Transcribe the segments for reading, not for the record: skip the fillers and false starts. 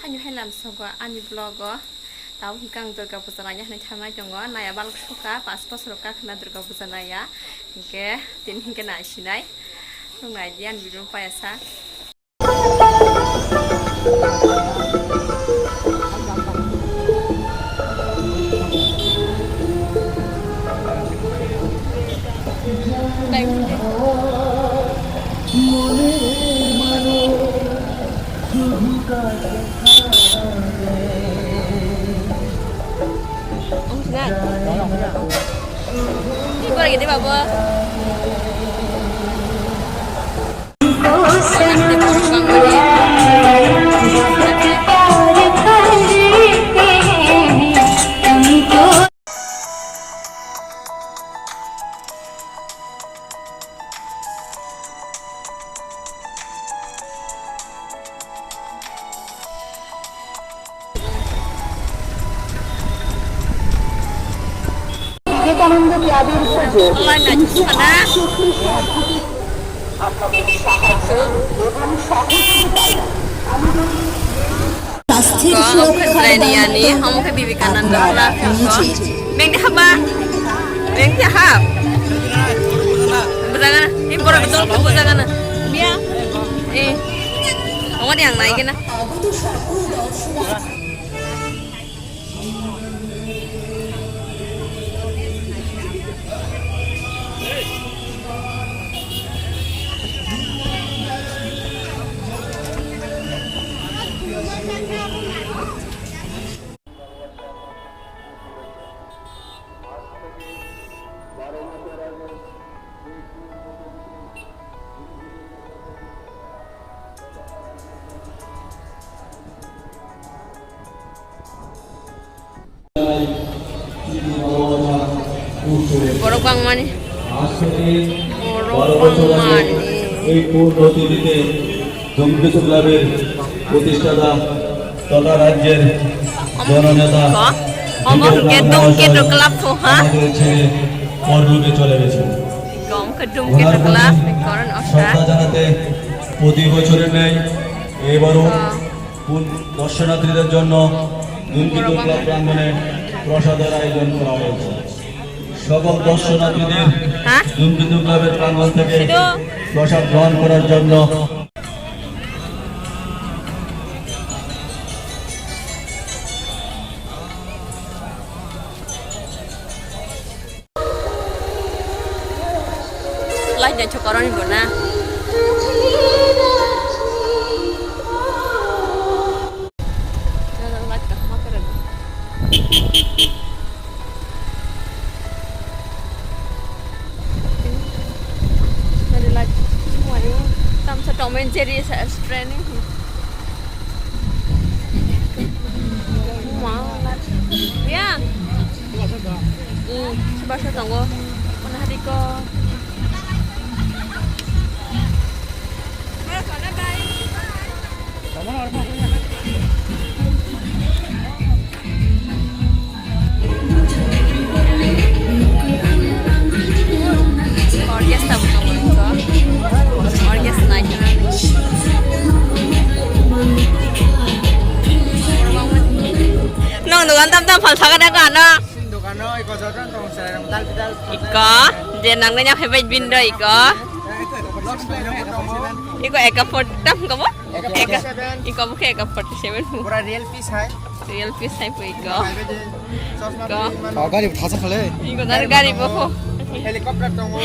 hanya helam sogo ani blogo tahu hikang Durga Pujananya nih tamai jongo naya balok suka pas roka kena Durga Pujanaya oke tin hingga nasinai nungai dian biru payasa Ini gue lagi di bawah. Mana mana? Kamu ke bibi kanan dah. Meng dia apa? Meng dia apa? Betul ini borak betul betul dia. Kamu dia yang naikin lah. Borok bang mani. এই পূর্ণতিথিতে জঙ্গিসু ক্লাবের প্রতিষ্ঠাতা তথা রাজ্যের জননেতা পরলোকে চলে গেছে। শ্রদ্ধা জানাতে প্রতি বছরের ন্যায় এবারও দর্শনার্থীদের জন্য ধূমকেতু ক্লাব প্রাঙ্গণে প্রসাদের আয়োজন করা হয়েছে। সকল দর্শনার্থীদের ধূমকেতু ক্লাবের প্রাঙ্গণ থেকে প্রসাদ গ্রহণ করার জন্য light dan cokoron ibu na Tom and Jerry is training. Wow. Ya. Coba saya tunggu. Mana hari ko? Orkestra bukan mereka. Orkestra naik. Nong dukan tam falsakan ada kan? Dukano iko jodan tong sarang tal. Iko, jenang nanya hebat bindo iko. Iko eka tam kamu? Iko bukan eka 47. Pura real piece hai. Real piece hai po iko. Gari thasa khale. Iko dar gari boho. Helicopter tong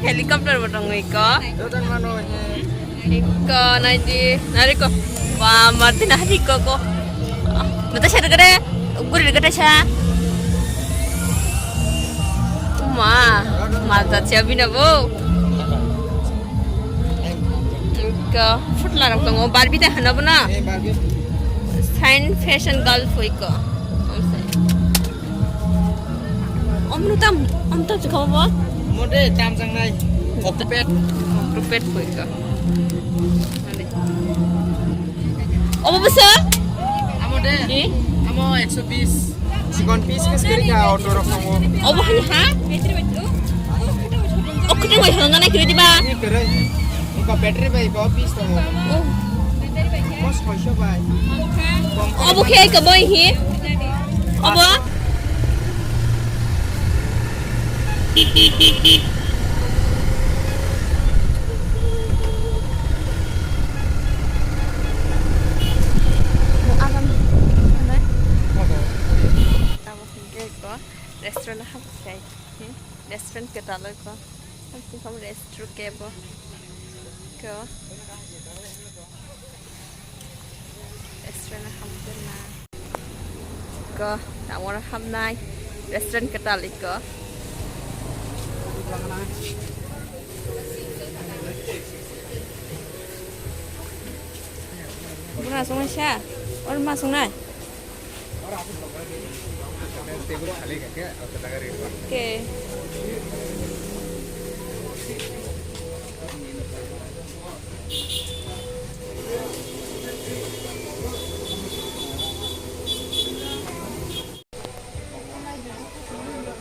Helicopter botong iko. jodan mano Iko naji nari ko. Wah, martin hari ko. Mata saya gede, guri gede saya. Mata siapa ni bu? Iko, food larang tunggu. Barbie dah hendak na? Fine fashion girl fu iko. Om tam cakap apa? mode tam sang nai. Kopet fu iko. Apa besar? Amode. Amo 120. Sikon piece ke sekali ka auto rok tong. Apa hanya ha? Oh, kita nggak hendak naik kereta ba? Ini keren. Iko battery ba iko piece tong. Oh, Bos hoşça bay. Oke ke boy hi. Obo. Mau apa nih? Ada? Tahu sih kok. Restoran apa sih? Restoran kita loh kok. Nanti kamu restoran kepo. Kok? Restoran hampir na. Kok? Tak mau ham naik. Restoran kita lihat kok. Bukan langsung aja. Orang masuk naik. Oke.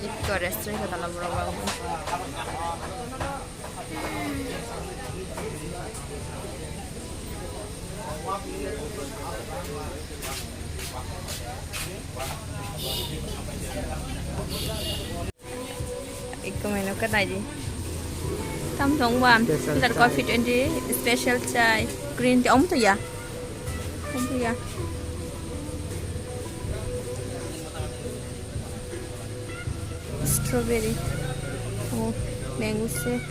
Itu restoran ke dalam ruang. Iko menu cái này gì? Thăm sống bàn. Đặt coffee trên đi. Special chai. Green tea ống thôi à? Không thôi à? Strawberry. Oh, mango shake.